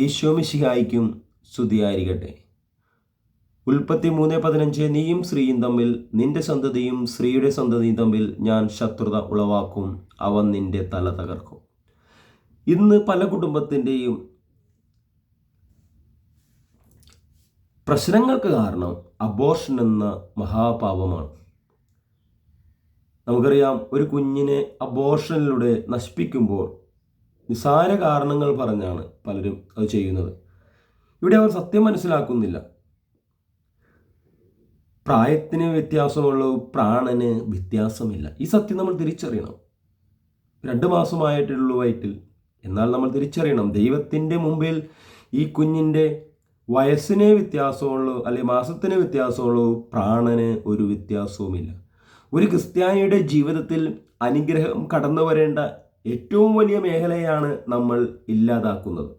ഈശോ മിശിഹായിക്കും സ്തുതിയായിരിക്കട്ടെ. ഉൽപ്പത്തി 3:15 നീയും സ്ത്രീയും തമ്മിൽ, നിന്റെ സന്തതിയും സ്ത്രീയുടെ സന്തതിയും തമ്മിൽ ഞാൻ ശത്രുത ഉളവാക്കും, അവൻ നിന്റെ തല തകർക്കും. ഇന്ന് പല കുടുംബത്തിൻ്റെയും പ്രശ്നങ്ങൾക്ക് കാരണം അബോർഷൻ എന്ന മഹാപാപമാണ്. നമുക്കറിയാം, ഒരു കുഞ്ഞിനെ അബോർഷനിലൂടെ നശിപ്പിക്കുമ്പോൾ നിസ്സാര കാരണങ്ങൾ പറഞ്ഞാണ് പലരും അത് ചെയ്യുന്നത്. ഇവിടെ അവർ സത്യം മനസ്സിലാക്കുന്നില്ല. പ്രായത്തിന് വ്യത്യാസമുള്ളൂ, പ്രാണന് വ്യത്യാസമില്ല. ഈ സത്യം നമ്മൾ തിരിച്ചറിയണം. 2 മാസമായിട്ടുള്ളൂ വയറ്റിൽ. എന്നാൽ നമ്മൾ തിരിച്ചറിയണം, ദൈവത്തിൻ്റെ മുമ്പിൽ ഈ കുഞ്ഞിൻ്റെ വയസ്സിനെ വ്യത്യാസമുള്ളൂ, അല്ലെങ്കിൽ മാസത്തിന് വ്യത്യാസമുള്ളൂ, പ്രാണന് ഒരു വ്യത്യാസവുമില്ല. ഒരു ക്രിസ്ത്യാനിയുടെ ജീവിതത്തിൽ അനുഗ്രഹം കടന്നു വരേണ്ട ഏറ്റവും വലിയ മേഖലയാണ് നമ്മൾ ഇല്ലാതാക്കുന്നത്.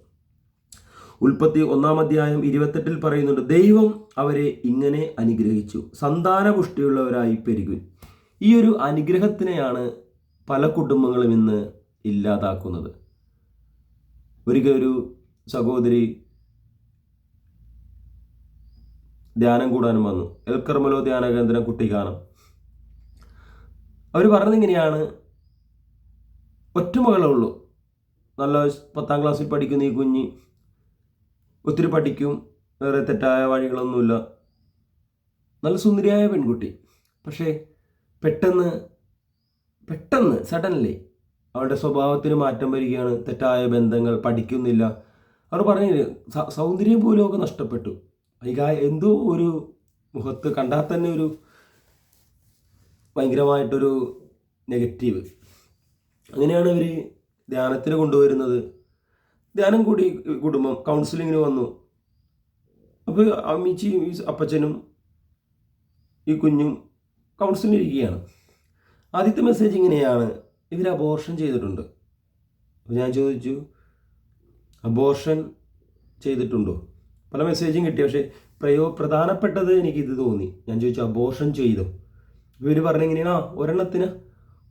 ഉൽപ്പത്തി 1:28 പറയുന്നുണ്ട്, ദൈവം അവരെ ഇങ്ങനെ അനുഗ്രഹിച്ചു, സന്താനപുഷ്ടിയുള്ളവരായി പെരുകും. ഈ ഒരു അനുഗ്രഹത്തിനെയാണ് പല കുടുംബങ്ങളും ഇന്ന് ഇല്ലാതാക്കുന്നത്. ഒരിക്കൽ ഒരു സഹോദരി ധ്യാനം കൂടാനും വന്നു. എൽ കർമ്മലോ ധ്യാന കേന്ദ്രം കുട്ടിക്കാനം. അവർ പറഞ്ഞിങ്ങനെയാണ്, ഒറ്റ മകളേ ഉള്ളൂ, നല്ല 10ാം ക്ലാസ്സിൽ പഠിക്കുന്ന ഈ കുഞ്ഞ് ഒത്തിരി പഠിക്കും, വേറെ തെറ്റായ വഴികളൊന്നുമില്ല, നല്ല സുന്ദരിയായ പെൺകുട്ടി. പക്ഷേ പെട്ടെന്ന് സഡൻലി അവളുടെ സ്വഭാവത്തിന് മാറ്റം വരികയാണ്. തെറ്റായ ബന്ധങ്ങൾ, പഠിക്കുന്നില്ല. അവർ പറഞ്ഞു സൗന്ദര്യം പോലും ഒക്കെ നഷ്ടപ്പെട്ടു. എന്തോ ഒരു മുഖത്ത് കണ്ടാൽ തന്നെ ഒരു ഭയങ്കരമായിട്ടൊരു നെഗറ്റീവ്. അങ്ങനെയാണ് ഇവർ ധ്യാനത്തിന് കൊണ്ടുവരുന്നത്. ധ്യാനം കൂടി കുടുംബം കൗൺസിലിങ്ങിന് വന്നു. അപ്പോൾ അമ്മച്ചിയും അപ്പച്ചനും ഈ കുഞ്ഞും കൗൺസിലിംഗ് ഇരിക്കുകയാണ്. ആദ്യത്തെ മെസ്സേജ് ഇങ്ങനെയാണ്, ഇവർ അബോർഷൻ ചെയ്തിട്ടുണ്ട്. അപ്പോൾ ഞാൻ ചോദിച്ചു, അബോർഷൻ ചെയ്തിട്ടുണ്ടോ? പല മെസ്സേജും കിട്ടി, പക്ഷേ പ്രധാനപ്പെട്ടത് എനിക്കിത് തോന്നി. ഞാൻ ചോദിച്ചു, അബോർഷൻ ചെയ്തോ? ഇവർ പറഞ്ഞെങ്ങനെയാണ്,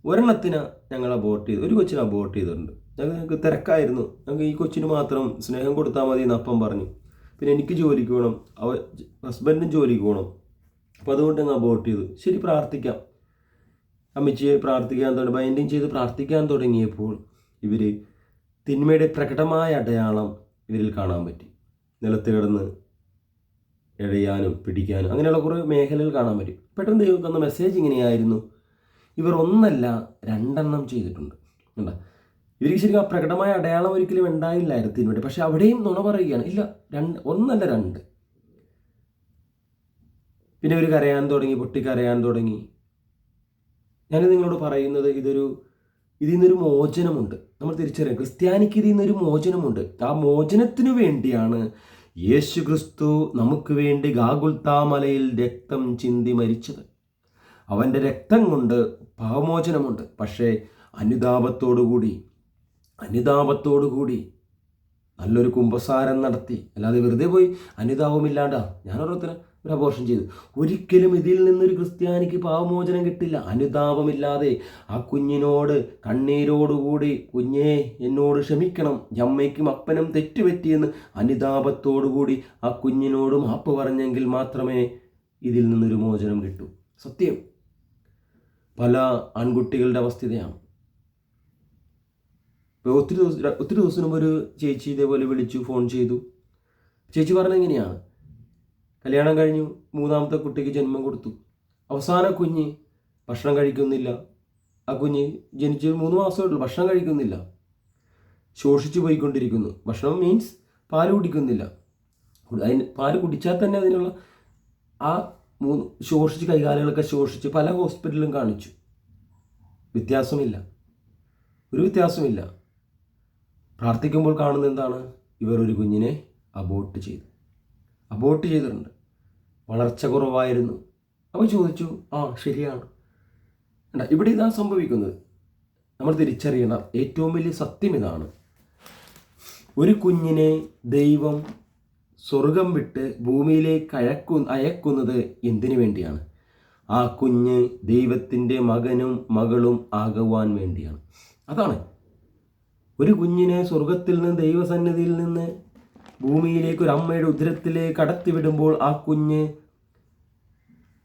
ഒരെണ്ണത്തിന് ഞങ്ങൾ അബോർട്ട് ചെയ്തു, ഒരു കൊച്ചിന് അബോർട്ട് ചെയ്തിട്ടുണ്ട്. ഞങ്ങൾക്ക് തിരക്കായിരുന്നു, ഞങ്ങൾക്ക് ഈ കൊച്ചിന് മാത്രം സ്നേഹം കൊടുത്താൽ മതി എന്ന് അപ്പം പറഞ്ഞു. പിന്നെ എനിക്ക് ജോലിക്ക് പോകണം, ഹസ്ബൻഡും ജോലിക്ക് പോകണം, അപ്പോൾ അതുകൊണ്ട് ഞങ്ങൾ അബോർട്ട് ചെയ്തു. ശരി, പ്രാർത്ഥിക്കാം. അമ്മച്ചിയെ ബൈൻഡിങ് ചെയ്ത് പ്രാർത്ഥിക്കാൻ തുടങ്ങിയപ്പോൾ ഇവർ തിന്മയുടെ പ്രകടമായ അടയാളം ഇവരിൽ കാണാൻ പറ്റി. നിലത്ത് കിടന്ന് എഴയാനും പിടിക്കാനും അങ്ങനെയുള്ള കുറേ മേഖലകൾ കാണാൻ പറ്റും. പെട്ടെന്ന് ദൈവം തന്ന മെസ്സേജ് ഇങ്ങനെയായിരുന്നു, ഇവർ 1 അല്ല 2 ചെയ്തിട്ടുണ്ട്. കണ്ടാ, ഇവർക്ക് ശരിക്കും ആ പ്രകടമായ അടയാളം ഒരിക്കലും ഉണ്ടായില്ലായിരുന്നു തിന്മയുടെ. പക്ഷെ അവിടെയും നുണ പറയുകയാണ്, ഇല്ല 1 അല്ല 2. പിന്നെ ഇവർ കരയാൻ തുടങ്ങി, പൊട്ടിക്കരയാൻ തുടങ്ങി. ഞാൻ നിങ്ങളോട് പറയുന്നത്, ഇതിൽ നിന്നൊരു മോചനമുണ്ട്. നമ്മൾ തിരിച്ചറിയാം, ക്രിസ്ത്യാനിക്ക് ഇതിൽ നിന്നൊരു മോചനമുണ്ട്. ആ മോചനത്തിനു വേണ്ടിയാണ് യേശു ക്രിസ്തു നമുക്ക് വേണ്ടി ഗാഗുൽത്താ മലയിൽ രക്തം ചിന്തി മരിച്ചത്. അവൻ്റെ രക്തം കൊണ്ട് പാപമോചനമുണ്ട്. പക്ഷേ അനുതാപത്തോടുകൂടി നല്ലൊരു കുമ്പസാരം നടത്തി, അല്ലാതെ വെറുതെ പോയി അനുതാപമില്ലാണ്ടാ ഞാൻ ഓരോരുത്തരും ഒരു അബോർഷൻ ചെയ്തു. ഒരിക്കലും ഇതിൽ നിന്നൊരു ക്രിസ്ത്യാനിക്ക് പാപമോചനം കിട്ടില്ല. അനുതാപമില്ലാതെ ആ കുഞ്ഞിനോട് കണ്ണീരോടുകൂടി, കുഞ്ഞേ എന്നോട് ക്ഷമിക്കണം, അമ്മയ്ക്കും അപ്പനും തെറ്റുപറ്റിയെന്ന് അനുതാപത്തോടുകൂടി ആ കുഞ്ഞിനോട് മാപ്പ് പറഞ്ഞെങ്കിൽ മാത്രമേ ഇതിൽ നിന്നൊരു മോചനം കിട്ടൂ. സത്യം. പല ആൺകുട്ടികളുടെ അവസ്ഥ ഇതാണ്. ഒത്തിരി ദിവസം മുമ്പ് ഒരു ചേച്ചി ഇതേപോലെ വിളിച്ചു, ഫോൺ ചെയ്തു. ചേച്ചി പറഞ്ഞെങ്ങനെയാണ്, കല്യാണം കഴിഞ്ഞു, 3ാമത്തെ കുട്ടിക്ക് ജന്മം കൊടുത്തു. അവസാന കുഞ്ഞ് ഭക്ഷണം കഴിക്കുന്നില്ല. ആ കുഞ്ഞ് ജനിച്ച് 3 മാസമായിട്ടുള്ളൂ, ഭക്ഷണം കഴിക്കുന്നില്ല, ശോഷിച്ചു പോയിക്കൊണ്ടിരിക്കുന്നു. ഭക്ഷണം മീൻസ് പാല് കുടിക്കുന്നില്ല. പാല് കുടിച്ചാൽ തന്നെ അതിനുള്ള ആ ശോഷിച്ച് കൈകാലുകളൊക്കെ ശോഷിച്ച് പല ഹോസ്പിറ്റലിലും കാണിച്ചു. ഒരു വ്യത്യാസമില്ല. പ്രാർത്ഥിക്കുമ്പോൾ കാണുന്നത് എന്താണ്, ഇവർ ഒരു കുഞ്ഞിനെ അബോർട്ട് ചെയ്തിട്ടുണ്ട്. വളർച്ച കുറവായിരുന്നു. അപ്പോൾ ചോദിച്ചു, ശരിയാണ്. ഇവിടെ ഇതാണ് സംഭവിക്കുന്നത്. നമ്മൾ തിരിച്ചറിയണം, ഏറ്റവും വലിയ സത്യം ഇതാണ്. ഒരു കുഞ്ഞിനെ ദൈവം സ്വർഗം വിട്ട് ഭൂമിയിലേക്ക് അയക്കുന്നത് എന്തിനു വേണ്ടിയാണ്? ആ കുഞ്ഞ് ദൈവത്തിൻ്റെ മകനും മകളും ആകുവാൻ വേണ്ടിയാണ്. അതാണ് ഒരു കുഞ്ഞിനെ സ്വർഗത്തിൽ നിന്ന്, ദൈവസന്നിധിയിൽ നിന്ന് ഭൂമിയിലേക്ക് ഒരു അമ്മയുടെ ഉദരത്തിലേക്ക് കടത്തിവിടുമ്പോൾ ആ കുഞ്ഞ്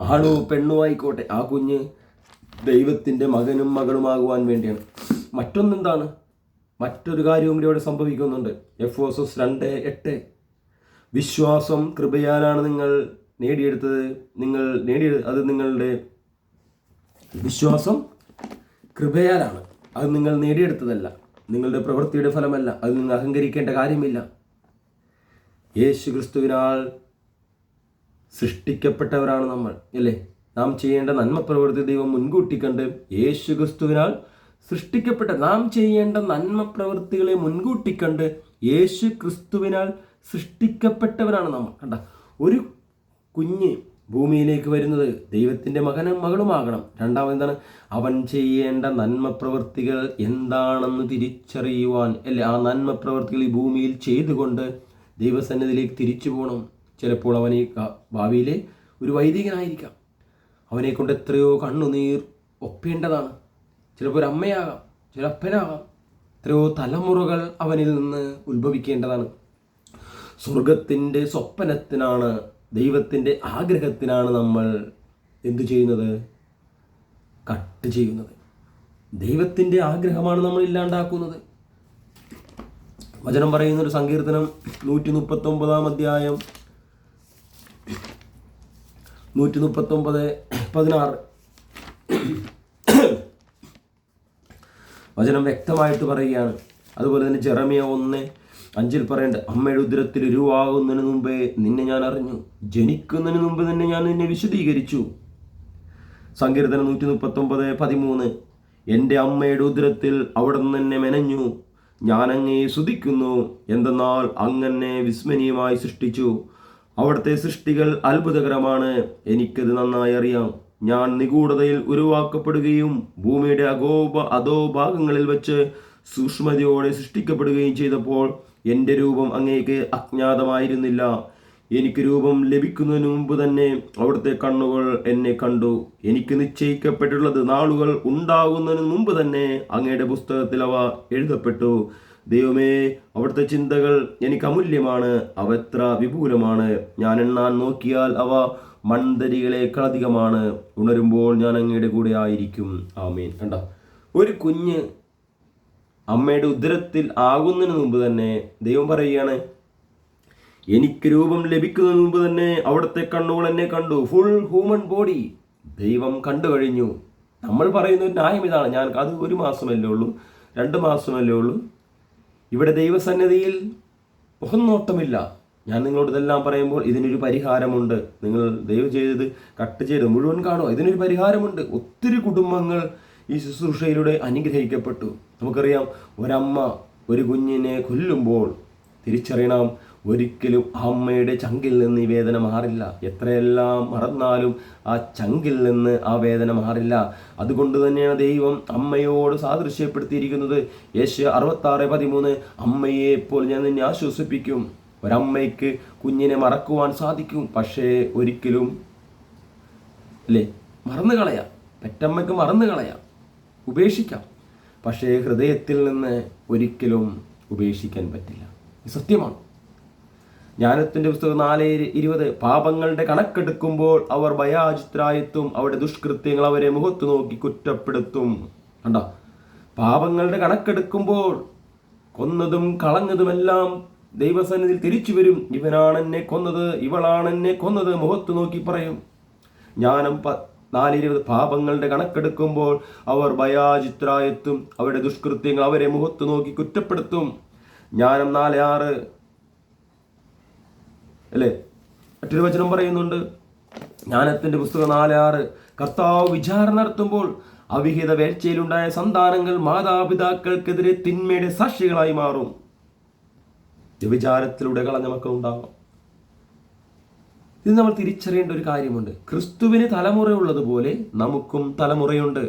ആണോ പെണ്ണോ ആയിക്കോട്ടെ, ആ കുഞ്ഞ് ദൈവത്തിൻ്റെ മകനും മകളുമാകുവാൻ വേണ്ടിയാണ്. മറ്റൊന്നെന്താണ്? മറ്റൊരു കാര്യവും കൂടി അവിടെ സംഭവിക്കുന്നുണ്ട്. Efesos 2:8 വിശ്വാസം കൃപയാലാണ് നിങ്ങൾ നേടിയെടുത്തത്. അത് നിങ്ങളുടെ വിശ്വാസം കൃപയാലാണ്. അത് നിങ്ങൾ നേടിയെടുത്തതല്ല, നിങ്ങളുടെ പ്രവൃത്തിയുടെ ഫലമല്ല. അത് നിങ്ങൾ അഹങ്കരിക്കേണ്ട കാര്യമില്ല. യേശു ക്രിസ്തുവിനാൽ സൃഷ്ടിക്കപ്പെട്ടവരാണ് നമ്മൾ, അല്ലേ? നാം ചെയ്യേണ്ട നന്മ പ്രവൃത്തി ദൈവം മുൻകൂട്ടി കണ്ട് യേശു ക്രിസ്തുവിനാൽ നാം ചെയ്യേണ്ട നന്മ പ്രവൃത്തികളെ മുൻകൂട്ടി കണ്ട് യേശു ക്രിസ്തുവിനാൽ സൃഷ്ടിക്കപ്പെട്ടവരാണ് നമ്മൾ. കണ്ട, ഒരു കുഞ്ഞ് ഭൂമിയിലേക്ക് വരുന്നത് ദൈവത്തിൻ്റെ മകനും മകളുമാകണം. രണ്ടാമതെന്താണ്? അവൻ ചെയ്യേണ്ട നന്മ പ്രവൃത്തികൾ എന്താണെന്ന് തിരിച്ചറിയുവാൻ, അല്ലേ? ആ നന്മ പ്രവൃത്തികൾ ഈ ഭൂമിയിൽ ചെയ്തുകൊണ്ട് ദൈവസന്നിധിയിലേക്ക് തിരിച്ചു പോകണം. ചിലപ്പോൾ അവൻ ഈ ഭാവിയിലെ ഒരു വൈദികനായിരിക്കാം. അവനെ കൊണ്ട് എത്രയോ കണ്ണുനീർ ഒപ്പേണ്ടതാണ്. ചിലപ്പോൾ ഒരു അമ്മയാകാം, ചില അപ്പനാകാം. എത്രയോ തലമുറകൾ അവനിൽ നിന്ന് ഉത്ഭവിക്കേണ്ടതാണ്. സ്വർഗത്തിൻ്റെ സ്വപ്നത്തിനാണ്, ദൈവത്തിൻ്റെ ആഗ്രഹത്തിനാണ് നമ്മൾ എന്തു ചെയ്യുന്നത്? കട്ട് ചെയ്യുന്നത്. ദൈവത്തിൻ്റെ ആഗ്രഹമാണ് നമ്മൾ ഇല്ലാണ്ടാക്കുന്നത്. വചനം പറയുന്നൊരു സങ്കീർത്തനം 139 അധ്യായം 139:16 വചനം വ്യക്തമായിട്ട് പറയുകയാണ്. അതുപോലെ തന്നെ ജെറമിയ 1:5 പറയുന്നുണ്ട്, അമ്മയുടെ ഉദരത്തിൽ ഉരുവാകുന്നതിന് മുമ്പേ നിന്നെ ഞാൻ അറിഞ്ഞു, ജനിക്കുന്നതിന് മുമ്പ് തന്നെ ഞാൻ നിന്നെ വിശദീകരിച്ചു. സങ്കീർത്തനം 139:13 എൻ്റെ അമ്മയുടെ ഉദരത്തിൽ അവിടെ നിന്ന് എന്നെ മെനഞ്ഞു, ഞാൻ അങ്ങയെ സ്തുതിക്കുന്നു, എന്തെന്നാൽ അങ്ങനെ വിസ്മരണീയമായി സൃഷ്ടിച്ചു. അവിടുത്തെ സൃഷ്ടികൾ അത്ഭുതകരമാണ്, എനിക്കത് നന്നായി അറിയാം. ഞാൻ നിഗൂഢതയിൽ ഉരുവാക്കപ്പെടുകയും ഭൂമിയുടെ അധോഭാഗങ്ങളിൽ വെച്ച് സൂക്ഷ്മതയോടെ സൃഷ്ടിക്കപ്പെടുകയും ചെയ്തപ്പോൾ എൻ്റെ രൂപം അങ്ങേക്ക് അജ്ഞാതമായിരുന്നില്ല. എനിക്ക് രൂപം ലഭിക്കുന്നതിന് മുമ്പ് തന്നെ അവിടുത്തെ കണ്ണുകൾ എന്നെ കണ്ടു. എനിക്ക് നിശ്ചയിക്കപ്പെട്ടുള്ളത് നാളുകൾ ഉണ്ടാകുന്നതിന് മുമ്പ് തന്നെ അങ്ങയുടെ പുസ്തകത്തിൽ അവ എഴുതപ്പെട്ടു. ദൈവമേ, അവിടുത്തെ ചിന്തകൾ എനിക്ക് അമൂല്യമാണ്, അവ എത്ര വിപുലമാണ്. ഞാൻ എണ്ണാൻ നോക്കിയാൽ അവ മൺതരികളേക്കാളധികമാണ്. ഉണരുമ്പോൾ ഞാൻ അങ്ങയുടെ കൂടെ ആയിരിക്കും. ആമേൻ. കണ്ട, ഒരു കുഞ്ഞ് അമ്മയുടെ ഉദരത്തിൽ ആകുന്നതിന് മുമ്പ് തന്നെ ദൈവം പറയുകയാണ്, എനിക്ക് രൂപം ലഭിക്കുന്നതിന് മുമ്പ് തന്നെ അവിടുത്തെ കണ്ണുകൾ എന്നെ കണ്ടു. ഫുൾ ഹ്യൂമൻ ബോഡി ദൈവം കണ്ടു കഴിഞ്ഞു. നമ്മൾ പറയുന്ന ഒരു ന്യായം ഇതാണ്, അത് 1 മാസമല്ലേ ഉള്ളൂ, 2 മാസമല്ലേ ഉള്ളൂ. ഇവിടെ ദൈവസന്നിധിയിൽ മുഖംനോട്ടമില്ല. ഞാൻ നിങ്ങളോട് ഇതെല്ലാം പറയുമ്പോൾ ഇതിനൊരു പരിഹാരമുണ്ട്. നിങ്ങൾ ദയവ് ചെയ്ത് കട്ട് ചെയ്ത് മുഴുവൻ കാണുക. ഇതിനൊരു പരിഹാരമുണ്ട്. ഒത്തിരി കുടുംബങ്ങൾ ഈ ശുശ്രൂഷയിലൂടെ അനുഗ്രഹിക്കപ്പെട്ടു. നമുക്കറിയാം, ഒരമ്മ ഒരു കുഞ്ഞിനെ കൊല്ലുമ്പോൾ തിരിച്ചറിയണം, ഒരിക്കലും അമ്മയുടെ ചങ്കിൽ നിന്ന് ഈ വേദന മാറില്ല. എത്രയെല്ലാം മറന്നാലും ആ ചങ്കിൽ നിന്ന് ആ വേദന മാറില്ല. അതുകൊണ്ട് തന്നെയാണ് ദൈവം അമ്മയോട് സാദൃശ്യപ്പെടുത്തിയിരിക്കുന്നത്. യേശയ്യാ 66:13 അമ്മയെ ഇപ്പോൾ ഞാൻ നിന്നെ ആശ്വസിപ്പിക്കും. ഒരമ്മയ്ക്ക് കുഞ്ഞിനെ മറക്കുവാൻ സാധിക്കും, പക്ഷേ ഒരിക്കലും മറന്നു കളയാം. പെറ്റമ്മയ്ക്ക് മറന്നു കളയാം, ഉപേക്ഷിക്കാം. പക്ഷേ ഹൃദയത്തിൽ നിന്ന് ഒരിക്കലും ഉപേക്ഷിക്കാൻ പറ്റില്ല. സത്യമാണ്. ജ്ഞാനത്തിൻ്റെ പുസ്തകം 4:20 പാപങ്ങളുടെ കണക്കെടുക്കുമ്പോൾ അവർ ഭയാചിത്രായെത്തും, അവരുടെ ദുഷ്കൃത്യങ്ങൾ അവരെ മുഖത്ത് നോക്കി കുറ്റപ്പെടുത്തും. കണ്ട, പാപങ്ങളുടെ കണക്കെടുക്കുമ്പോൾ കൊന്നതും കളഞ്ഞതുമെല്ലാം ദൈവസന്നിധിയിൽ തിരിച്ചു വരും. ഇവനാണ് എന്നെ കൊന്നത്, ഇവളാണ് എന്നെ കൊന്നത്, മുഖത്ത് നോക്കി പറയും. ജ്ഞാനം 4:20 പാപങ്ങളുടെ കണക്കെടുക്കുമ്പോൾ അവർ ഭയാചിത്രായെത്തും, അവരുടെ ദുഷ്കൃത്യങ്ങൾ അവരെ മുഖത്ത് നോക്കി കുറ്റപ്പെടുത്തും. ജ്ഞാനം 4:6 അല്ലേ? മറ്റൊരു വചനം പറയുന്നുണ്ട്, ജ്ഞാനത്തിൻ്റെ പുസ്തകം 4:6 കർത്താവ് വിചാരണ നടത്തുമ്പോൾ അവിഹിത വേഴ്ചയിലുണ്ടായ സന്താനങ്ങൾ മാതാപിതാക്കൾക്കെതിരെ തിന്മയുടെ സാക്ഷികളായി മാറും. വ്യഭിചാരത്തിലൂടെ കളഞ്ഞ മക്കൾ ഉണ്ടാകാം. ഇത് നമ്മൾ തിരിച്ചറിയേണ്ട ഒരു കാര്യമുണ്ട്. ക്രിസ്തുവിന് തലമുറയുള്ളതുപോലെ നമുക്കും തലമുറയുണ്ട്.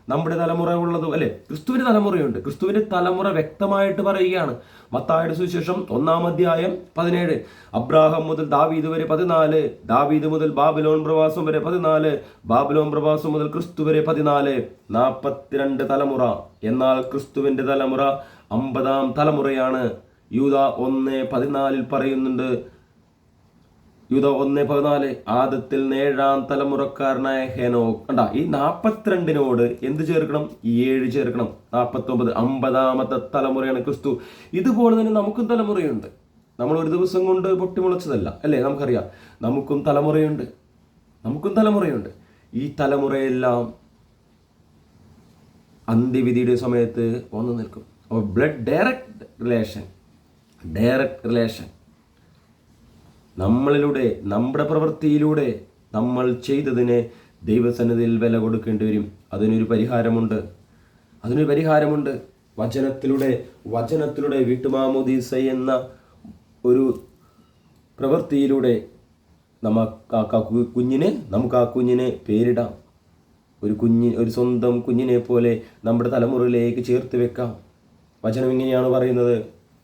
നമ്മുടെ തലമുറ ഉള്ളത് അല്ലെ, ക്രിസ്തുവിന് തലമുറയുണ്ട്. ക്രിസ്തുവിന്റെ തലമുറ വ്യക്തമായിട്ട് പറയുകയാണ്. മത്തായിയുടെ സുവിശേഷം 1:17 അബ്രാഹാം മുതൽ ദാവീദ് വരെ 14, ദാവീദ് മുതൽ ബാബിലോൺ പ്രവാസം വരെ 14, ബാബിലോൺ പ്രവാസം മുതൽ ക്രിസ്തു വരെ 14, 42 തലമുറ. എന്നാൽ ക്രിസ്തുവിന്റെ തലമുറ 50-ാം തലമുറയാണ്. യൂദ 1:14 പറയുന്നുണ്ട്. യൂദ 1:14 ആദത്തിൽ 7-ാം തലമുറക്കാരനായ ഹെനോക്ക്. കണ്ടാ, ഈ 42 എന്ത് ചേർക്കണം? 7 ചേർക്കണം. 49 50-ാമത്തെ തലമുറയാണ് ക്രിസ്തു. ഇതുപോലെ തന്നെ നമുക്കും തലമുറയുണ്ട്. നമ്മൾ ഒരു ദിവസം കൊണ്ട് പൊട്ടിമുളച്ചതല്ല, അല്ലേ? നമുക്കറിയാം, നമുക്കും തലമുറയുണ്ട്. ഈ തലമുറയെല്ലാം അന്ത്യവിധിയുടെ സമയത്ത് വന്നു നിൽക്കും. അപ്പോൾ ബ്ലഡ് ഡയറക്റ്റ് റിലേഷൻ നമ്മളിലൂടെ, നമ്മുടെ പ്രവൃത്തിയിലൂടെ നമ്മൾ ചെയ്തതിന് ദൈവസന്നിധിയിൽ വില കൊടുക്കേണ്ടി വരും. അതിനൊരു പരിഹാരമുണ്ട്. വചനത്തിലൂടെ വീട്ടുമാമോദീസ എന്ന ഒരു പ്രവൃത്തിയിലൂടെ നമുക്ക് ആ കുഞ്ഞിനെ പേരിടാം. ഒരു സ്വന്തം കുഞ്ഞിനെ പോലെ നമ്മുടെ തലമുറയിലേക്ക് ചേർത്ത് വെക്കാം. വചനം ഇങ്ങനെയാണ് പറയുന്നത്.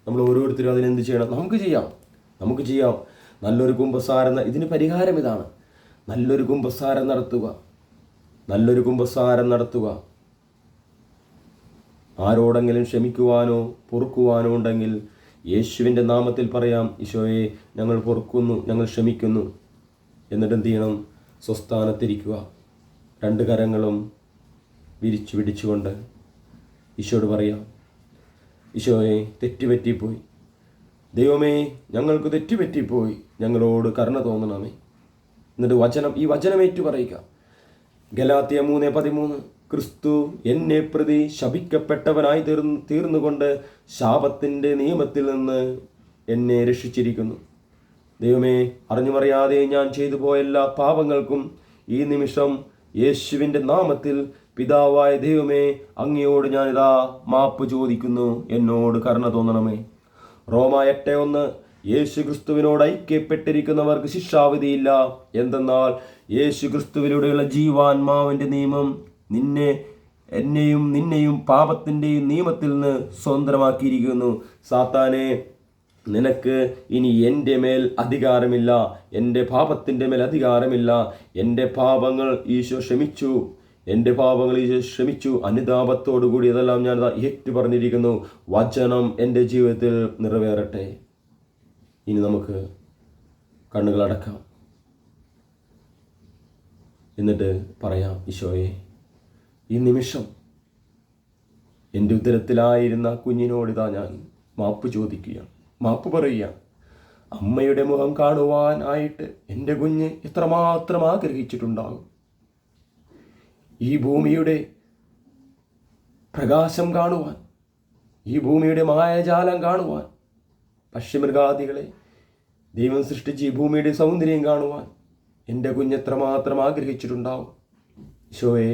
നമ്മൾ ഓരോരുത്തരും അതിനെന്ത് ചെയ്യണം? നമുക്ക് ചെയ്യാം. നല്ലൊരു കുമ്പസാരം. ഇതിന് പരിഹാരം ഇതാണ്. നല്ലൊരു കുമ്പസാരം നടത്തുക. ആരോടെങ്കിലും ക്ഷമിക്കുവാനോ പൊറുക്കുവാനോ ഉണ്ടെങ്കിൽ യേശുവിൻ്റെ നാമത്തിൽ പറയാം, ഈശോയെ, ഞങ്ങൾ പൊറുക്കുന്നു, ഞങ്ങൾ ക്ഷമിക്കുന്നു. എന്നിട്ട് എന്ത് ചെയ്യണം? സ്വസ്ഥാനത്തിരിക്കുക. 2 കരങ്ങളും വിരിച്ചു പിടിച്ചുകൊണ്ട് ഈശോയോട് പറയാം, ഈശോയെ, തെറ്റുപറ്റിപ്പോയി. ദൈവമേ, ഞങ്ങൾക്ക് തെറ്റുപറ്റിപ്പോയി, ഞങ്ങളോട് കരുണ തോന്നണമേ. എന്നിട്ട് ഈ വചനമേറ്റു പറയുക. ഗലാത്യ 3:13 ക്രിസ്തു എന്നെ പ്രതി ശപിക്കപ്പെട്ടവനായി തീർന്നുകൊണ്ട് ശാപത്തിൻ്റെ നിയമത്തിൽ നിന്ന് എന്നെ രക്ഷിച്ചിരിക്കുന്നു. ദൈവമേ, അറിഞ്ഞുമറിയാതെ ഞാൻ ചെയ്തു പോയ എല്ലാ പാപങ്ങൾക്കും ഈ നിമിഷം യേശുവിൻ്റെ നാമത്തിൽ പിതാവായ ദൈവമേ, അങ്ങയോട് ഞാനിതാ മാപ്പ് ചോദിക്കുന്നു. എന്നോട് കരുണ തോന്നണമേ. റോമ 8:1 യേശു ക്രിസ്തുവിനോട് ഐക്യപ്പെട്ടിരിക്കുന്നവർക്ക് ശിക്ഷാവിധിയില്ല. എന്തെന്നാൽ യേശു ക്രിസ്തുവിലൂടെയുള്ള ജീവാത്മാവിൻ്റെ നിയമം നിന്നെയും പാപത്തിൻ്റെയും നിയമത്തിൽ നിന്ന് സ്വതന്ത്രമാക്കിയിരിക്കുന്നു. സാത്താനെ, നിനക്ക് ഇനി എൻ്റെ മേൽ അധികാരമില്ല, എൻ്റെ പാപത്തിൻ്റെ മേൽ അധികാരമില്ല. എൻ്റെ പാപങ്ങൾ ഈശോ ക്ഷമിച്ചു. അനുതാപത്തോടുകൂടി അതെല്ലാം ഞാൻ ഏറ്റു പറഞ്ഞിരിക്കുന്നു. വചനം എൻ്റെ ജീവിതത്തിൽ നിറവേറട്ടെ. ഇനി നമുക്ക് കണ്ണുകളടക്കാം. എന്നിട്ട് പറയാം, ഈശോയെ, ഈ നിമിഷം എൻ്റെ ഉദരത്തിലായിരുന്ന കുഞ്ഞിനോടിതാ ഞാൻ മാപ്പ് ചോദിക്കുകയാണ്, മാപ്പ് പറയുകയാണ്. അമ്മയുടെ മുഖം കാണുവാനായിട്ട് എൻ്റെ കുഞ്ഞ് എത്രമാത്രം ആഗ്രഹിച്ചിട്ടുണ്ടാകും. ഈ ഭൂമിയുടെ പ്രകാശം കാണുവാൻ, ഈ ഭൂമിയുടെ മായാജാലം കാണുവാൻ, പക്ഷിമൃഗാദികളെ ദൈവം സൃഷ്ടിച്ച് ഈ ഭൂമിയുടെ സൗന്ദര്യം കാണുവാൻ എൻ്റെ കുഞ്ഞ് എത്രമാത്രം ആഗ്രഹിച്ചിട്ടുണ്ടാവും. ഈശോയെ,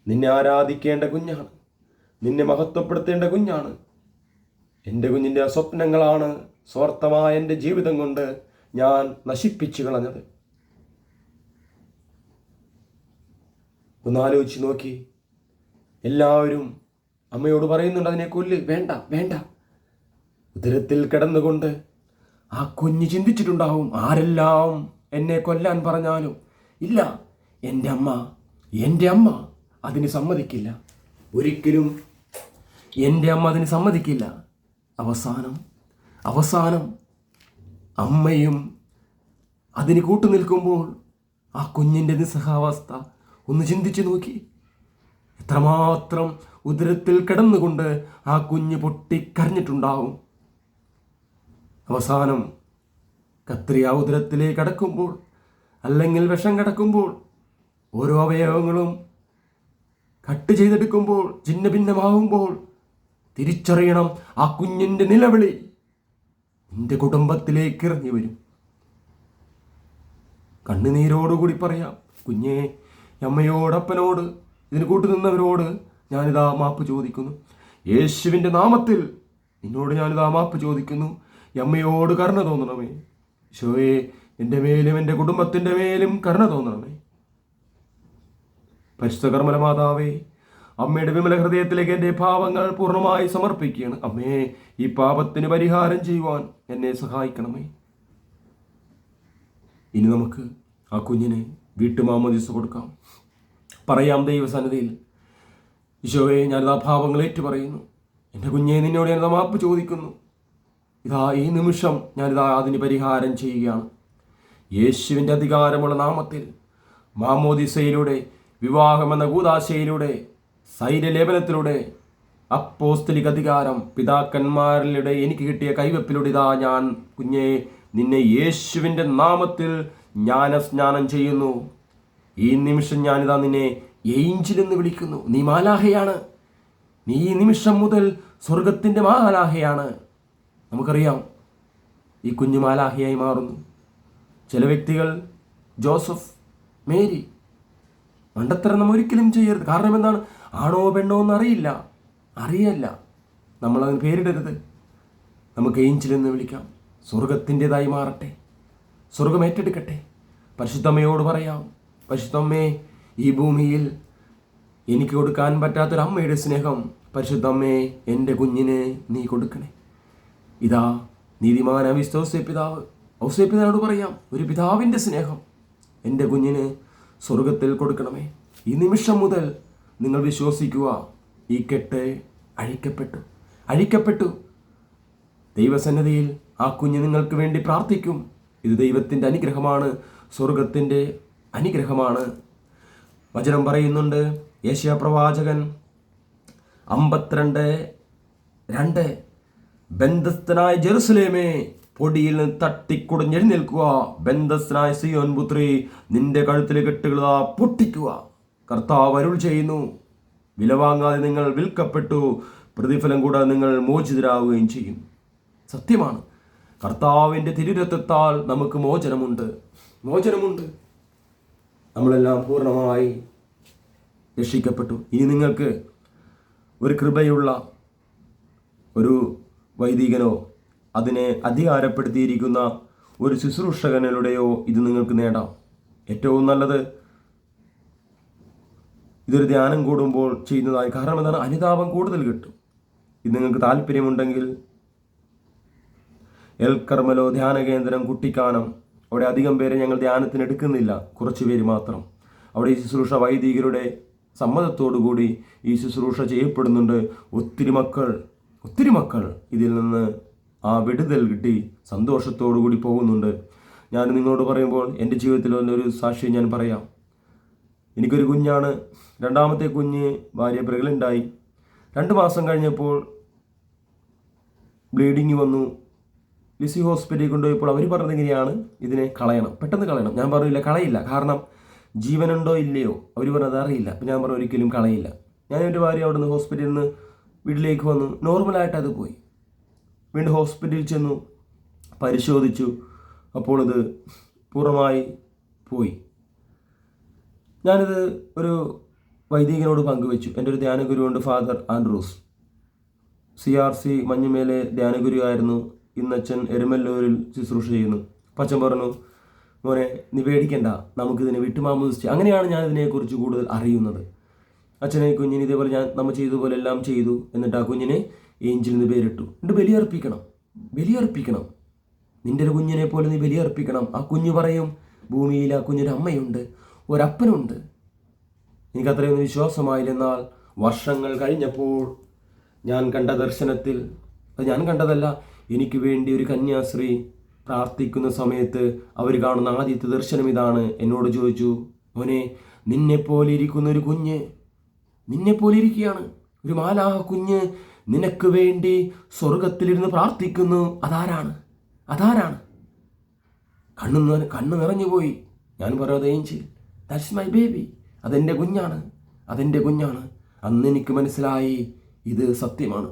നിന്നെ ആരാധിക്കേണ്ട കുഞ്ഞാണ്, നിന്നെ മഹത്വപ്പെടുത്തേണ്ട കുഞ്ഞാണ്. എൻ്റെ കുഞ്ഞിൻ്റെ സ്വപ്നങ്ങളാണ് സ്വാർത്ഥമായ എൻ്റെ ജീവിതം കൊണ്ട് ഞാൻ നശിപ്പിച്ചു കളഞ്ഞത്. ഒന്നാലോചിച്ച് നോക്കി. എല്ലാവരും അമ്മയോട് പറയുന്നുണ്ട്, അതിനെ കൊല്ല്, വേണ്ട. ഉദരത്തിൽ കിടന്നുകൊണ്ട് ആ കുഞ്ഞ് ചിന്തിച്ചിട്ടുണ്ടാവും, ആരെല്ലാം എന്നെ കൊല്ലാൻ പറഞ്ഞാലും ഇല്ല, എൻ്റെ അമ്മ അതിന് സമ്മതിക്കില്ല. ഒരിക്കലും എൻ്റെ അമ്മ അതിന് സമ്മതിക്കില്ല. അവസാനം അമ്മയും അതിന് കൂട്ടുനിൽക്കുമ്പോൾ ആ കുഞ്ഞിൻ്റെ നിസ്സഹാവസ്ഥ ഒന്ന് ചിന്തിച്ചു നോക്കി. എത്രമാത്രം ഉദരത്തിൽ കിടന്നുകൊണ്ട് ആ കുഞ്ഞ് പൊട്ടിക്കരഞ്ഞിട്ടുണ്ടാവും. അവസാനം കത്രി ആ ഉദരത്തിലേക്ക് കടക്കുമ്പോൾ, അല്ലെങ്കിൽ വിഷം കടക്കുമ്പോൾ, ഓരോ അവയവങ്ങളും കട്ട് ചെയ്തെടുക്കുമ്പോൾ, ഛിന്ന ഭിന്നമാകുമ്പോൾ തിരിച്ചറിയണം, ആ കുഞ്ഞിൻ്റെ നിലവിളി നിന്റെ കുടുംബത്തിലേക്ക് ഇറങ്ങി വരും. കണ്ണുനീരോടുകൂടി പറയാം, കുഞ്ഞേ, അമ്മയോട്, അപ്പനോട്, ഇതിന് കൂട്ടുനിന്നവരോട് ഞാനിതാ മാപ്പ് ചോദിക്കുന്നു. യേശുവിൻ്റെ നാമത്തിൽ നിന്നോട് ഞാനിതാ മാപ്പ് ചോദിക്കുന്നു. അമ്മയോട് കരുണ തോന്നണമേ. ഈശോയെ, എൻ്റെ മേലും എൻ്റെ കുടുംബത്തിൻ്റെ മേലും കരുണ തോന്നണമേ. പരിശുദ്ധ കർമ്മല മാതാവേ, അമ്മയുടെ വിമല ഹൃദയത്തിലേക്ക് എൻ്റെ പാപങ്ങൾ പൂർണ്ണമായി സമർപ്പിക്കുകയാണ്. അമ്മേ, ഈ പാപത്തിന് പരിഹാരം ചെയ്യുവാൻ എന്നെ സഹായിക്കണമേ. ഇനി നമുക്ക് ആ കുഞ്ഞിനെ വീട്ടുമാമോദീസ കൊടുക്കാം. പറയാം ദൈവസന്നിധിയിൽ, ഈശോയെ, ഞാനിതാ പാപങ്ങൾ ഏറ്റു പറയുന്നു. എൻ്റെ കുഞ്ഞെ, നിന്നോട് ഞാനിതാ മാപ്പ് ചോദിക്കുന്നു. ഇതാ ഈ നിമിഷം ഞാനിതാ അതിന് പരിഹാരം ചെയ്യുകയാണ്. യേശുവിൻ്റെ അധികാരമുള്ള നാമത്തിൽ മാമോദിസയിലൂടെ, വിവാഹമെന്ന കൂദാശയിലൂടെ, സൈര്യലേപനത്തിലൂടെ, അപ്പോസ്തലിക അധികാരം പിതാക്കന്മാരിലൂടെ എനിക്ക് കിട്ടിയ കൈവെപ്പിലൂടെ ഇതാ ഞാൻ കുഞ്ഞെ നിന്നെ യേശുവിൻ്റെ നാമത്തിൽ ജ്ഞാനസ്നാനം ചെയ്യുന്നു. ഈ നിമിഷം ഞാനിതാ നിന്നെ ഏഞ്ചൽ എന്ന് വിളിക്കുന്നു. നീ മാലാഹയാണ്. നീ ഈ നിമിഷം മുതൽ സ്വർഗത്തിൻ്റെ മാലാഹയാണ്. നമുക്കറിയാം ഈ കുഞ്ഞു മാലാഹയായി മാറുന്നു. ചില വ്യക്തികൾ ജോസഫ്, മേരി, മണ്ടത്തരം നമ്മൾ ഒരിക്കലും ചെയ്യരുത്. കാരണം എന്താണ്? ആണോ പെണ്ണോ എന്ന് അറിയില്ല. നമ്മളതിന് പേരിടരുത്. നമുക്ക് ഏഞ്ചൽ എന്ന് വിളിക്കാം. സ്വർഗത്തിൻ്റെതായി മാറട്ടെ. സ്വർഗം ഏറ്റെടുക്കട്ടെ. പരിശുദ്ധമ്മയോട് പറയാം, പരിശുദ്ധമ്മേ, ഈ ഭൂമിയിൽ എനിക്ക് കൊടുക്കാൻ പറ്റാത്തൊരമ്മയുടെ സ്നേഹം പരിശുദ്ധമ്മേ എൻ്റെ കുഞ്ഞിന് നീ കൊടുക്കണേ. ഇതാ നീതിമാൻ ഔസേപ്പിതാവിനോട് പറയാം, ഒരു പിതാവിൻ്റെ സ്നേഹം എൻ്റെ കുഞ്ഞിന് സ്വർഗത്തിൽ കൊടുക്കണമേ. ഈ നിമിഷം മുതൽ നിങ്ങൾ വിശ്വസിക്കുക, ഈ കെട്ട് അഴിക്കപ്പെട്ടു. ദൈവസന്നിധിയിൽ ആ കുഞ്ഞ് നിങ്ങൾക്ക് വേണ്ടി പ്രാർത്ഥിക്കും. ഇത് ദൈവത്തിൻ്റെ അനുഗ്രഹമാണ്, സ്വർഗത്തിൻ്റെ അനുഗ്രഹമാണ്. വചനം പറയുന്നുണ്ട്, യെശയ്യാ പ്രവാചകൻ 52:2, ബന്ധസ്ഥനായ ജെറുസലേമേ, പൊടിയിൽ നിന്ന് തട്ടിക്കുടഞ്ഞെഴുന്നേൽക്കുക. ബന്ധസ്ഥനായ സിയോൻ പുത്രി, നിന്റെ കഴുത്തിലെ കെട്ടുകൾ പൊട്ടിക്കുക. കർത്താവ് അരുൾ ചെയ്യുന്നു, വിലവാങ്ങാതെ നിങ്ങൾ വിൽക്കപ്പെട്ടു, പ്രതിഫലം കൂടാതെ നിങ്ങൾ മോചിതരാകുകയും ചെയ്യും. സത്യമാണ്. കർത്താവിൻ്റെ തിരുരക്തത്താൽ നമുക്ക് മോചനമുണ്ട്. നമ്മളെല്ലാം പൂർണ്ണമായി രക്ഷിക്കപ്പെട്ടു. ഇനി നിങ്ങൾക്ക് ഒരു കൃപയുള്ള ഒരു വൈദികനോ അതിനെ അധികാരപ്പെടുത്തിയിരിക്കുന്ന ഒരു ശുശ്രൂഷകനിലൂടെയോ ഇത് നിങ്ങൾക്ക് നേടാം. ഏറ്റവും നല്ലത് ഇതൊരു ധ്യാനം കൂടുമ്പോൾ ചെയ്യുന്നതായി. കാരണം എന്താണ്? അനുതാപം കൂടുതൽ കിട്ടും. ഇത് നിങ്ങൾക്ക് താല്പര്യമുണ്ടെങ്കിൽ എൽ കർമ്മലോ ധ്യാന കേന്ദ്രം കുട്ടിക്കാനം, അവിടെ അധികം പേരെ ഞങ്ങൾ ധ്യാനത്തിന് എടുക്കുന്നില്ല, കുറച്ച് പേര് മാത്രം. അവിടെ ഈ ശുശ്രൂഷ വൈദികരുടെ സമ്മതത്തോടുകൂടി ഈ ശുശ്രൂഷ ചെയ്യപ്പെടുന്നുണ്ട്. ഒത്തിരി മക്കൾ ഇതിൽ നിന്ന് ആ വിടുതൽ കിട്ടി സന്തോഷത്തോടു കൂടി പോകുന്നുണ്ട്. ഞാൻ നിങ്ങളോട് പറയുമ്പോൾ എൻ്റെ ജീവിതത്തിൽ ഒരു സാക്ഷ്യം ഞാൻ പറയാം. എനിക്കൊരു കുഞ്ഞാണ്. രണ്ടാമത്തെ കുഞ്ഞ് ഭാര്യ പ്രഗ്നൻ്റായി. 2 മാസം കഴിഞ്ഞപ്പോൾ ബ്ലീഡിങ് വന്നു. ലിസി ഹോസ്പിറ്റലിൽ കൊണ്ടുപോയപ്പോൾ അവർ പറഞ്ഞത് എങ്ങനെയാണ്, ഇതിനെ കളയണം, പെട്ടെന്ന് കളയണം. ഞാൻ പറഞ്ഞില്ല, കളയില്ല. കാരണം ജീവനുണ്ടോ ഇല്ലയോ അവർ പറഞ്ഞത് അറിയില്ല. അപ്പം ഞാൻ പറഞ്ഞു ഒരിക്കലും കളയില്ല. ഞാൻ എൻ്റെ ഭാര്യ അവിടെ നിന്ന് ഹോസ്പിറ്റലിൽ നിന്ന് വീട്ടിലേക്ക് വന്നു. നോർമലായിട്ട് അത് പോയി. വീണ്ടും ഹോസ്പിറ്റലിൽ ചെന്നു, പരിശോധിച്ചു. അപ്പോൾ ഇത് പൂർണ്ണമായി പോയി. ഞാനിത് ഒരു വൈദികനോട് പങ്കുവെച്ചു. എൻ്റെ ഒരു ധ്യാനഗുരുവുണ്ട്, ഫാദർ ആൻഡ്രൂസ്, CRC മഞ്ഞുമേലെ ധ്യാനഗുരുവായിരുന്നു. ഇന്നച്ഛൻ എരുമല്ലൂരിൽ ശുശ്രൂഷ ചെയ്യുന്നു. അച്ഛൻ പറഞ്ഞു, മോനെ നീ പേടിക്കണ്ട, നമുക്കിതിനെ വിട്ടുമാമോദിച്ച്. അങ്ങനെയാണ് ഞാൻ ഇതിനെക്കുറിച്ച് കൂടുതൽ അറിയുന്നത്. അച്ഛനെ കുഞ്ഞിന് ഇതേപോലെ നമ്മൾ ചെയ്തതുപോലെ എല്ലാം ചെയ്തു. എന്നിട്ട് ആ കുഞ്ഞിനെ ഏഞ്ചൽ എന്ന് പേരിട്ടു. എന്നിട്ട് ബലിയർപ്പിക്കണം. നിൻ്റെ ഒരു കുഞ്ഞിനെ പോലെ നീ ബലിയർപ്പിക്കണം. ആ കുഞ്ഞ് പറയും, ഭൂമിയിൽ ആ കുഞ്ഞൊരു അമ്മയുണ്ട്, ഒരപ്പനുണ്ട്. എനിക്കത്രയൊന്നും വിശ്വാസമായില്ല. എന്നാൽ വർഷങ്ങൾ കഴിഞ്ഞപ്പോൾ ഞാൻ കണ്ട ദർശനത്തിൽ, അത് ഞാൻ കണ്ടതല്ല, എനിക്ക് വേണ്ടി ഒരു കന്യാസ്ത്രീ പ്രാർത്ഥിക്കുന്ന സമയത്ത് അവർ കാണുന്ന ആദ്യത്തെ ദർശനം ഇതാണ്. എന്നോട് ചോദിച്ചു, മോനെ, നിന്നെപ്പോലെ ഇരിക്കുന്ന ഒരു കുഞ്ഞ്, നിന്നെപ്പോലെ ഇരിക്കുകയാണ്, ഒരു മാലാഹ കുഞ്ഞ് നിനക്ക് വേണ്ടി സ്വർഗത്തിലിരുന്ന് പ്രാർത്ഥിക്കുന്നു. അതാരാണ്? കണ്ണ് നിറഞ്ഞുപോയി. ഞാൻ പറയുന്നത് ഏഞ്ചൽ, ദാറ്റ്സ് മൈ ബേബി, അതെൻ്റെ കുഞ്ഞാണ്. അന്ന് എനിക്ക് മനസ്സിലായി ഇത് സത്യമാണ്.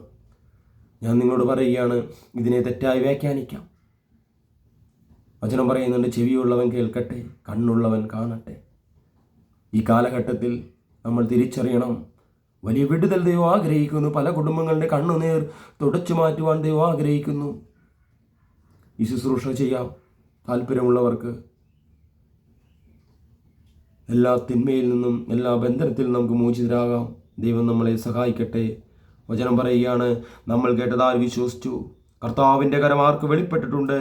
ഞാൻ നിങ്ങളോട് പറയുകയാണ്, ഇതിനെ തെറ്റായി വ്യാഖ്യാനിക്കാം. വചനം പറയുന്നുണ്ട്, ചെവിയുള്ളവൻ കേൾക്കട്ടെ, കണ്ണുള്ളവൻ കാണട്ടെ. ഈ കാലഘട്ടത്തിൽ നമ്മൾ തിരിച്ചറിയണം, വലിയ വിടുതൽ ദൈവം ആഗ്രഹിക്കുന്നു. പല കുടുംബങ്ങളുടെ കണ്ണുനീർ തുടച്ചു മാറ്റുവാൻ ദൈവം ആഗ്രഹിക്കുന്നു. ഈ ശുശ്രൂഷ ചെയ്യാം താല്പര്യമുള്ളവർക്ക്. എല്ലാ തിന്മയിൽ നിന്നും, എല്ലാ ബന്ധനത്തിൽ നിന്നും നമുക്ക് മോചിതരാകാം. ദൈവം നമ്മളെ സഹായിക്കട്ടെ. വചനം പറയുകയാണ്, നമ്മൾ കേട്ടതാൽ വിശ്വസിച്ചു, കർത്താവിൻ്റെ കരമാർക്ക് വെളിപ്പെട്ടിട്ടുണ്ട്.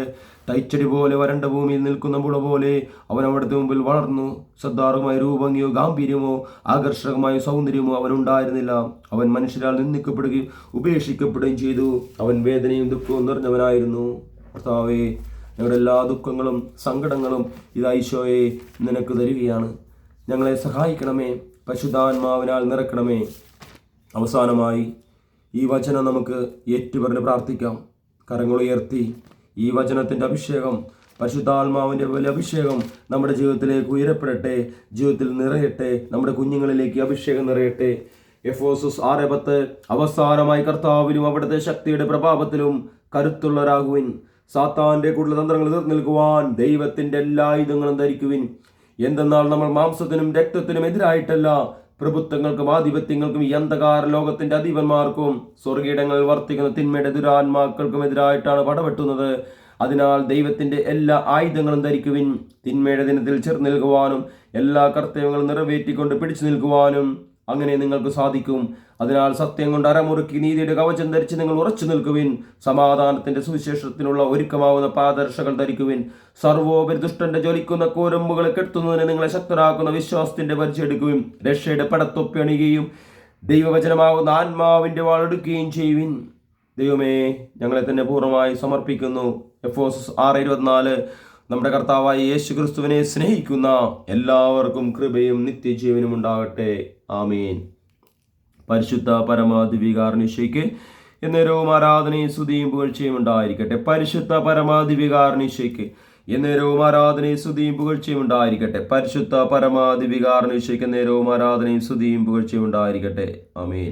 തൈച്ചടി പോലെ വരണ്ട ഭൂമിയിൽ നിൽക്കുന്ന മുള പോലെ അവൻ അവിടുത്തെ മുമ്പിൽ വളർന്നു. ശ്രദ്ധാർഹമായ രൂപങ്ങിയോ ഗാംഭീര്യമോ ആകർഷകമായ സൗന്ദര്യമോ അവനുണ്ടായിരുന്നില്ല. അവൻ മനുഷ്യരാൽ നിന്ദിക്കപ്പെടുകയും ഉപേക്ഷിക്കപ്പെടുകയും ചെയ്തു. അവൻ വേദനയും ദുഃഖവും നിറഞ്ഞവനായിരുന്നു. കർത്താവേ, ഞങ്ങളുടെ എല്ലാ ദുഃഖങ്ങളും സങ്കടങ്ങളും ഇതാ ഈശോയെ നിനക്ക് തരികയാണ്. ഞങ്ങളെ സഹായിക്കണമേ, പരിശുദ്ധാത്മാവിനാൽ നിറക്കണമേ. അവസാനമായി ഈ വചനം നമുക്ക് ഏറ്റുപറഞ്ഞ് പ്രാർത്ഥിക്കാം. കരങ്ങളുയർത്തി ഈ വചനത്തിൻ്റെ അഭിഷേകം, പരിശുദ്ധാത്മാവിൻ്റെ വലിയ അഭിഷേകം നമ്മുടെ ജീവിതത്തിലേക്ക് ഉയരപ്പെടട്ടെ, ജീവിതത്തിൽ നിറയട്ടെ, നമ്മുടെ കുഞ്ഞുങ്ങളിലേക്ക് അഭിഷേകം നിറയട്ടെ. എഫേസ്യർ 6:10 അവസാനമായി കർത്താവിലും അവിടുത്തെ ശക്തിയുടെ പ്രഭാവത്തിലും കരുത്തുള്ളവരാകുവിൻ. സാത്താന്റെ കൂടുതൽ തന്ത്രങ്ങൾ എതിർത്ത് നിൽക്കുവാൻ ദൈവത്തിന്റെ എല്ലാ ആയുധങ്ങളും ധരിക്കുവിൻ. എന്തെന്നാൽ നമ്മൾ മാംസത്തിനും രക്തത്തിനും എതിരായിട്ടല്ല, പ്രഭുത്വങ്ങൾക്കും ആധിപത്യങ്ങൾക്കും ഈ അന്ധകാര ലോകത്തിന്റെ അധിപന്മാർക്കും സ്വർഗീയങ്ങളിൽ വർത്തിക്കുന്ന തിന്മയുടെ ദുരാത്മാക്കൾക്കും എതിരായിട്ടാണ് പടവെട്ടുന്നത്. അതിനാൽ ദൈവത്തിന്റെ എല്ലാ ആയുധങ്ങളും ധരിക്കുവിൻ. തിന്മയുടെ ദിനത്തിൽ ചേർന്ന് നിൽക്കുവാനും എല്ലാ കർത്തവ്യങ്ങളും നിറവേറ്റിക്കൊണ്ട് പിടിച്ചു നിൽക്കുവാനും അങ്ങനെ നിങ്ങൾക്ക് സാധിക്കും. അതിനാൽ സത്യം കൊണ്ട് അരമുറുക്കി നീതിയുടെ കവചം ധരിച്ച് നിങ്ങൾ ഉറച്ചു നിൽക്കുവിൻ. സമാധാനത്തിന്റെ സുവിശേഷത്തിനുള്ള ഒരുക്കമാവുന്ന പാദരക്ഷകൾ ധരിക്കുവിൻ. സർവോപരി ദുഷ്ടന്റെ ജ്വലിക്കുന്ന കോരമ്പുകളെ കെട്ടുന്നതിന് നിങ്ങളെ ശക്തരാക്കുന്ന വിശ്വാസത്തിന്റെ പരിചയെടുക്കുവിൻ. രക്ഷയുടെ പടത്തൊപ്പി അണിയുകയും ദൈവവചനമാകുന്ന ആത്മാവിന്റെ വാളെടുക്കുകയും ചെയ്യുവിൻ. ദൈവമേ, ഞങ്ങളെ തന്നെ പൂർണ്ണമായി സമർപ്പിക്കുന്നു. എഫേസ്യർ 6:24 നമ്മുടെ കർത്താവായ യേശു ക്രിസ്തുവിനെ സ്നേഹിക്കുന്ന എല്ലാവർക്കും കൃപയും നിത്യജീവനും ഉണ്ടാകട്ടെ. ആമേൻ. പരിശുദ്ധ പരമാധിവികാരനിശയ്ക്ക് എന്നേരവും ആരാധനയും സ്തുതിയും പുകഴ്ചയും ഉണ്ടായിരിക്കട്ടെ. പരിശുദ്ധ പരമാധിവികാരനിശയ്ക്ക് എന്നേരവും ആരാധനയും സ്തുതിയും പുകഴ്ചയും ഉണ്ടായിരിക്കട്ടെ. പരിശുദ്ധ പരമാധിവികാരനിശയ്ക്ക് എന്നേരവും ആരാധനയും സ്തുതിയും പുകഴ്ചയും ഉണ്ടായിരിക്കട്ടെ. ആമേൻ.